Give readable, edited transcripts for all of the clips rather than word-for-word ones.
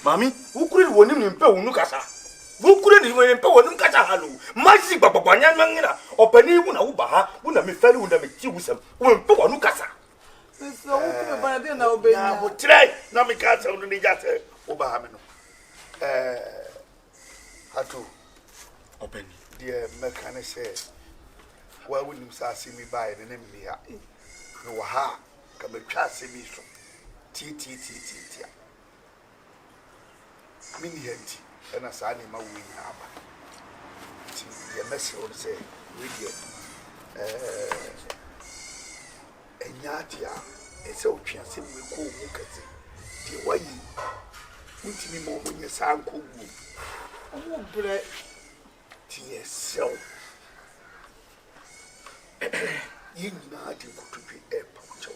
Mami, who could win him in Peunukasa? Who couldn't even in Peunukasa? Hello, Mazi Babanya Mangina, or Penny Unabaha, Una me fell with a Jewism, when Peunukasa. So, I didn't know, but I would try. Now, me cats only just Obahamino. Hatu, open, dear mechanic said, why wouldn't you see me by the name here? No, ha, come a chance me from T. Mini empty, and a sign in my wing. The message would say, radio. And Yatia, it's so chance we call Mukati. The way you put me more when you sound cool. Oh, bread. Dear so. You know, you could be a punch.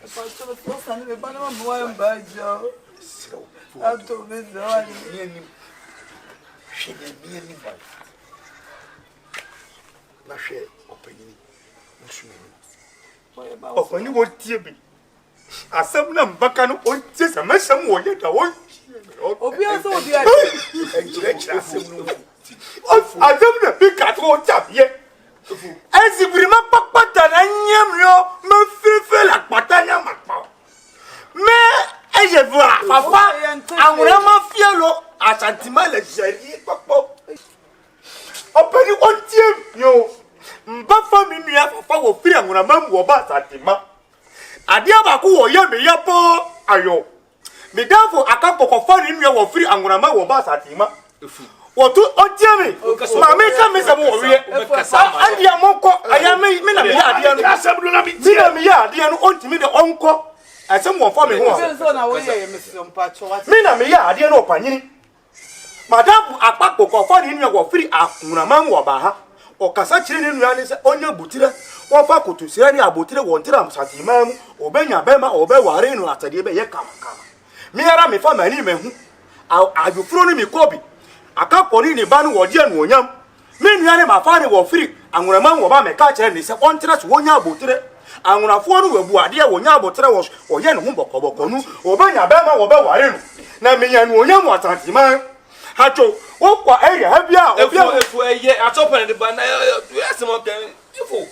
If I saw the first time, the banner of one by Joe. So, I told me that she didn't mean anybody. Not share opinion. Oh, when you want to be. I some them back on just a mess of more yet. I want. Oh, we are so dear. I don't know, big cat won't tap yet. As if we remember Patan and Yamio, no feel like Patania Macpa. Me, as a papa, and Rama Fialo, as Antimala Jerry, Papa. Open you on team, yo. Mbaffa mimi ya fafa wo firi anguna mamu wo ba satima adia ba ku wo ya me yapo ayo me dafo akakoko fa ni nwa wo firi anguna mamu wo ba satima wo tu otie me ma me ka me sabo wo wie andi amonko aya me na me ya adia no asablu na me tie me ya adia no ontimi de onko asem wo fa me ho me na me ya adia no opanyini madam akakoko fa ni nwa wo firi anguna mamu wo ba ha o kasa chire ne nuane se onye butire won fa kotu sire ni abotire won tira msatima mu obenya bema obeware no atade be ye kama mi ara me fa mani me hu adufuro ni mi kobi akaponi ni ba no wodi anu onyam me nuane ma fa ni wo firi anwurama wo ba me ka chire ni se on tira so wonya abotire anwurafo no wabu ade wonya abotire wo ye ne hu bokoboko nu obenya bema wo beware no na me nya nu onyam atatima hacho wo kwa area ha bia efu eye atopene de bana yesem open ifo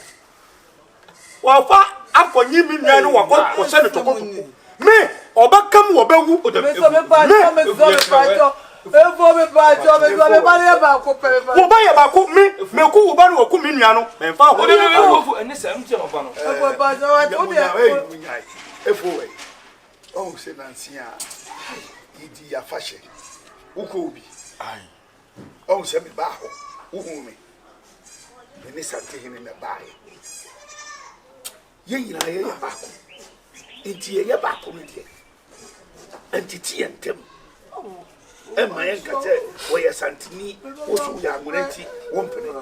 wa fa akonyi mi nua no wa ko se ne toko me obakam wo bawu me so me ba wo ba ya ba ko me ku wo ba no wo ku mi nua no me fa ho de ene se mtie no ba no efu we oh se nansia idi ya fashe ukobi ai oh se me ba ho uhumi ni sante hini na bae ye yina ye ba ko enti ye ba ko mi die entity entem e ma ye nkate wo ye santini wo su ya ngurenti wo mpene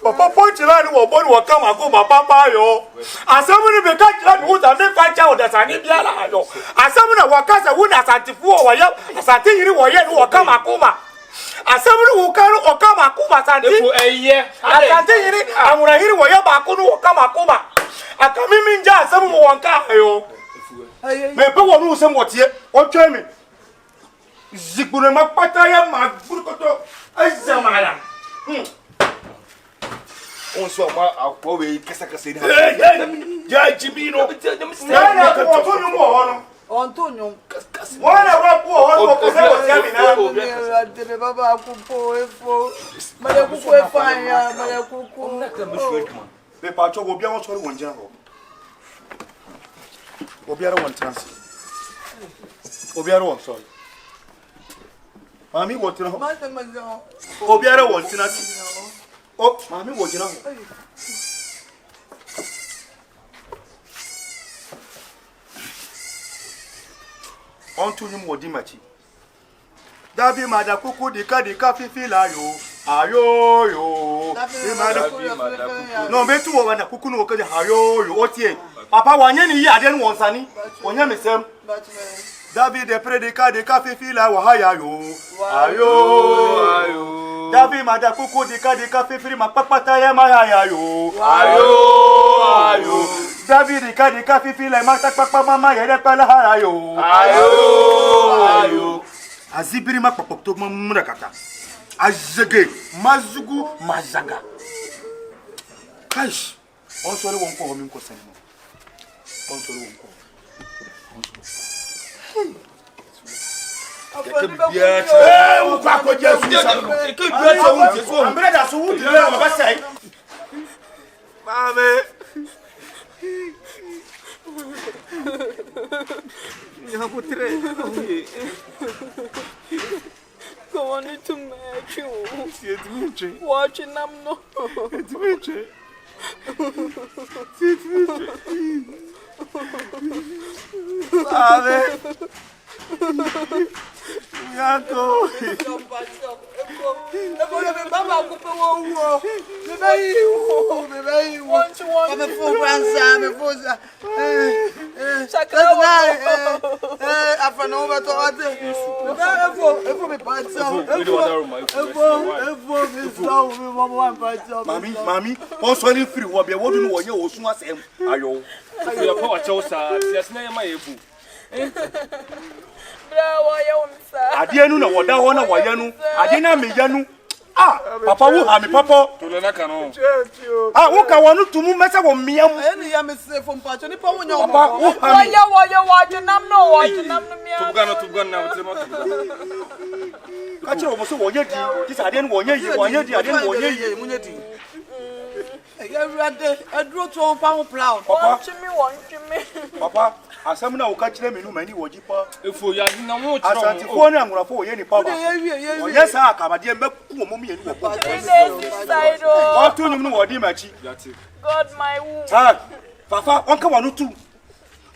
papa ponchira ni wo bonu wo kama ko papa yo asamu ni be ka jira ni wo ta me fa cha wo da sani bia la yo asamu na wakasa wo na santifu wo ye asante yiri wo ye ni wo kama ko ma asamu wo kanu okama kuma sante efu eye asante yiri amura yiri wo ye ba ko no okama kuma akamimi nja asamu wo wanka ayo me pe wo no sem wotie o twa me zikure mapata ya magburukoto azamala on so ma akwo we kasa ni ja jibino na ko to no mo hono Antonio wana wapo hono ko se wasiami na de baba kupo efo male kuko efanya male kuko be pa cho go bia won sori won jira ho obiara won trans obiara won sorry mami wo tira ho obiara won trans o mami wo jira ho Antonio Modimachi. Dabi mada kuku dika fifi la yo. Ayo yo. No metu wo na kuku no kaje ayo yo otie. Papa wanye ni ya den wonsani. Wonya mesem. Dabi de predika fifi la wa haya yo. Ayo. Dabi mada kuku dika fifi makpapata ya ma haya yo. Ayo. David Kadika Fifi like Mata Papa Mama Yedepala Ayo. Ayo. Azibiri Makpokto Murakata. Azege Mazugu Mazaga. Kaish. Also won't call him Kosen. Also won't call. Going to match you. Watching them no. Mami, also free. What you know? You also want them. Ayo. You are power chosa. There's no my efu. Adienu na wada wana wayanu. Adiena meyanu. Ah, papa wo ha me papa. To le na kanu. Ah, wo ka wonu tumu mesa wo miam. Eni ya me se fo mpacho ni pa wo nya. Papa wo ha me. Waya wa nam no miam. Tubgana na utrema. Ka chiro wo so wo ye di. Dis adienu wo ye yi, wo ye di adienu wo ye yi. Munye di. Everyday adro to on pa wo plow. Papa, Chimi. Papa, asam na wo ka chire me nu mani wo jipa. Efo ya na wo chiro. Asanti fo ni anwura fo wo ye ni papa. Wo ye sa akabade mbeku wo momi ye ni wo. What to you wo di machi? God my womb. Ah, Papa, onka wonu tu.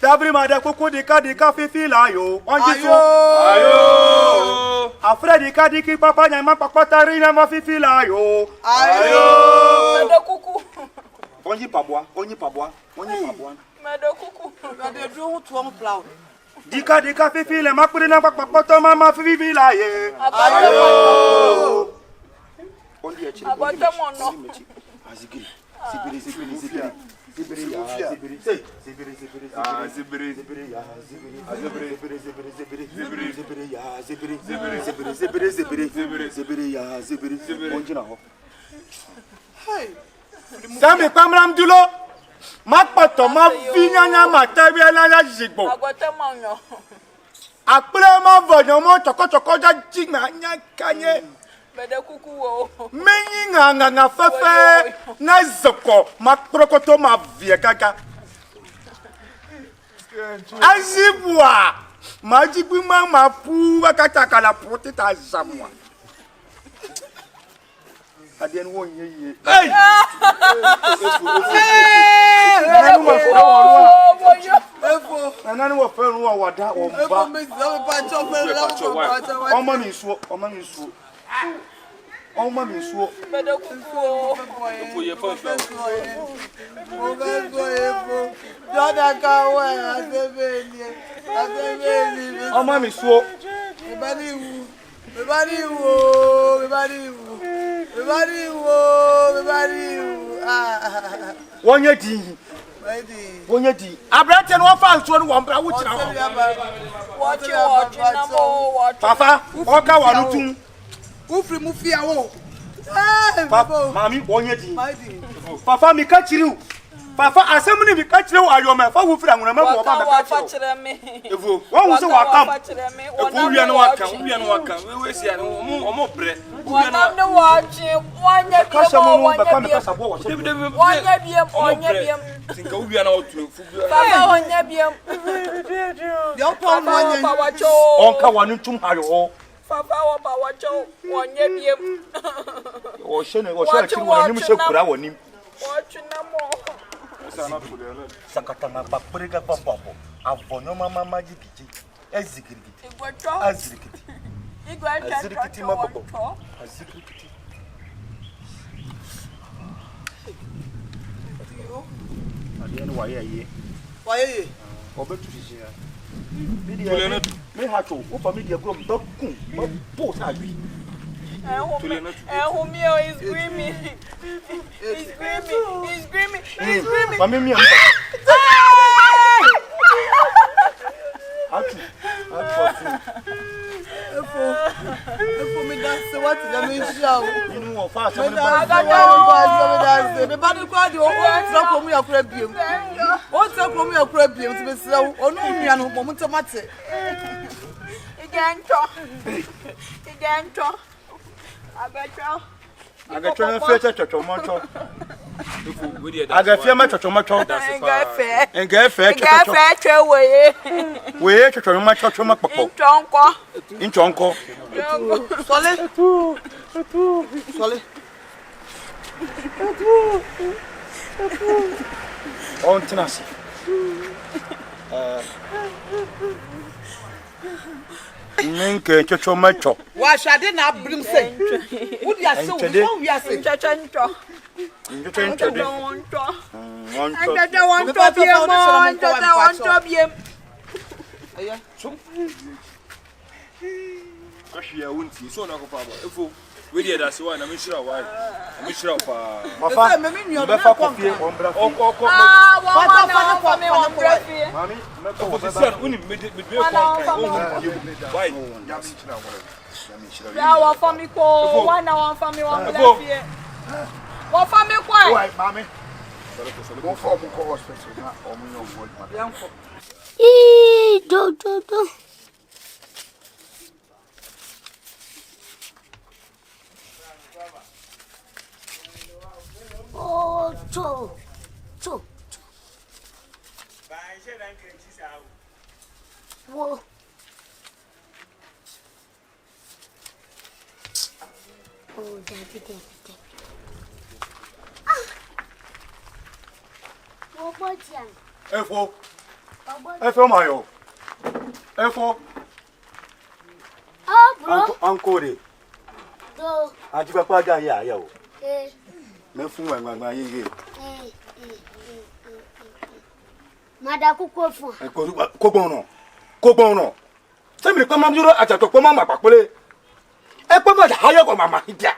Dabri ma da koko de ka fifi la yo. Onji so. Ayo. Afredi ka di ki papa nya ma papa tari na ma fifi la yo. Ayo. Medo kuku. Onji pabwa. Medo kuku. Medo dro to on plow. Dika fifi le makuri na papa to mama fifi la ye. Ayo. Onji echi. Abota mono. Azigiri. Sambi pamram dulo makpato ma vinyanya materia na jigbo Abota mono. apre ma vono mo choko ja jigna nya kanye Medo kuku wo. menyi nga fefe na zoko makprokoto ma vie gaga azibwa majibu ma pu akata kala potita zamwa adien wo ye hey nanu wo fe ru wa da wo ba omo mi suo Medo kuku wo. Efo ye fo fo. omo mi suo wonye di abrate no fa nsuo no wo mbra wo kira ho Watch namo watch. papa oka wanu tum Ufri mu fia wo. papa mami wonye di papa mi ka chiriu papa asem ni mi ka chiriu ayoma fa wo fira nwuna ma wo ba me ka chiriu evo won wo se wa kam Efo wia no waka. We si ya omo bre. Wana no watch. Wanya ka se mo no be kwa me biem. ka sabo wo se Wanya biem. Tinka wia na otu efu bia. Papa wanya biem. Yo pon wanya. Papa wacho. onka wanu tum ayo Papa wa wacho. Wanya biem. o shene chiri wonu mi se kura wonim Watch namo. sakata na paprika papa avonyo mama magikiti ezikiriki Igwacho. azirikiti Igwacho. azirikiti mabobo azirikiti adienu waye obetu sisi ya me hato o family gro mbakun bo sa bi Humio is screaming. He's screaming. mami mi amba show. You know fast. I got the quad. Oh, me a crabbium. What's up for me a crabbium to be slow? Oh, no, me and moment to matter. Again, talk. I got your face to tomato. I got your match to tomato. And get fair. Wait to your match to tomato. In Chonko. Solid. On Tennessee. Ninke chocho macho. Why should I not bring say? Would you say? We are saying chachanto. We did that's why I'm sure why. I'm sure for Oh, cho. Whoa. Oh, Daddy. Oh, what's young? EFO Mayo. EFO. Oh, bro. Uncle. Do. I give a papa ya yo. Eh. Me fu ngwa ye. Mada kukofu. Kogbon no. Se mi ko ma duro ajato ko ma papole. E po ma hayo ko mama hija.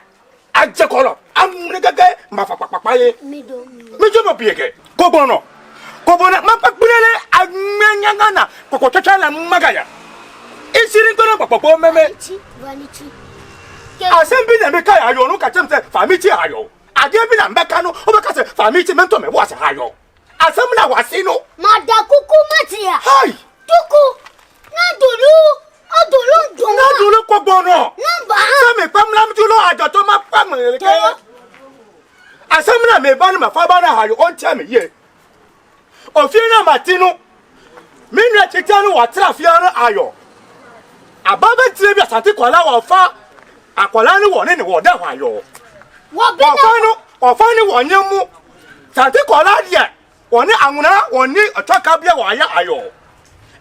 Aje ko lo. Amre gege ma fa papa ye. Mi jo mo pieke. Kogbon no. Kobona ma papulele anyanyangana ko chacha la magaya. Isiri ko na papo meme. Vanichi. Asembi na me kai ayo no ka chemse famiti ayo. Ade bi na mbeka no obeka se famiti mento me wase ayo. Asem na wase no. Mada kuku matia. Hai. Tuku. Na dulu. Na dulu Kogbono. Namba. Se me pamlam dulo ajoto ma pam eleke. Asem na me ba na fa ba na ayo on tia me ye. Ofie na matinu. Minwa chitanu wa trafia na ayo. Ababa tire bi asante kwala wa fa. Akwala ni woni ni woda wa yo. Ofani wonyemu. Sante kwala dia. Woni anuna woni atwaka bia wa ya ayo.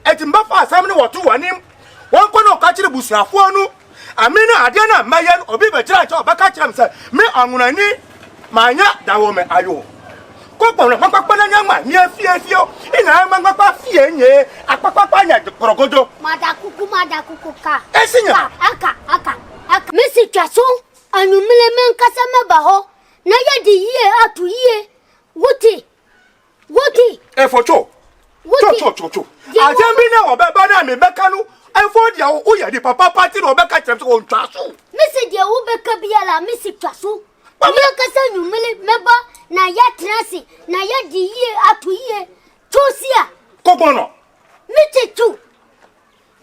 Etimba fa asam ni wotu wanim. Won ko no ka kire busuafo anu. Amina ade na maye obi be kire acho obeka kire mse. Me anuna ni manya dawo me ayo. Kogbono makpakpa na nyama ni afio. Ina makpakpa fie nye. Akpakpa nya porogodo. Mada kuku ka. Esinya. Aka. Mesi twaso anumile menkasa mebaho na yedi yie atu yie wuti EFO cho ajambi na obeba na me beka no EFO dia wo ya di papa party no obeka kyerem so ntwaso mesi dia wo beka biala mesi twaso menkasa anumile meba na ya trasi na yedi yie atu yie tosia Kogbono meti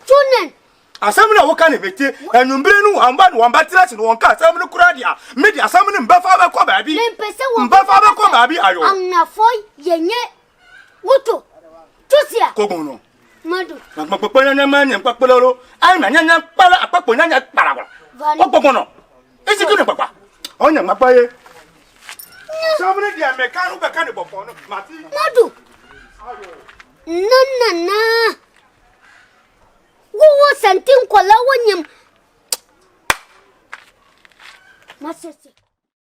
tunen asamna wo kan bete anumbre nu wamba trasi no wonka asamna kura dia media asamna mbafa ba ko baabi mbafa ba ko baabi ayo annafoy yenye wuto tosia Kogbono madu makpakpa nya manya mkpakpeloro ai na nya kpala akpakpo nya kpara Kogbono isiki no papa onya makpa ye asamna dia mekanu beka ne bofo no mati madu na wo santin kwala wonyam masese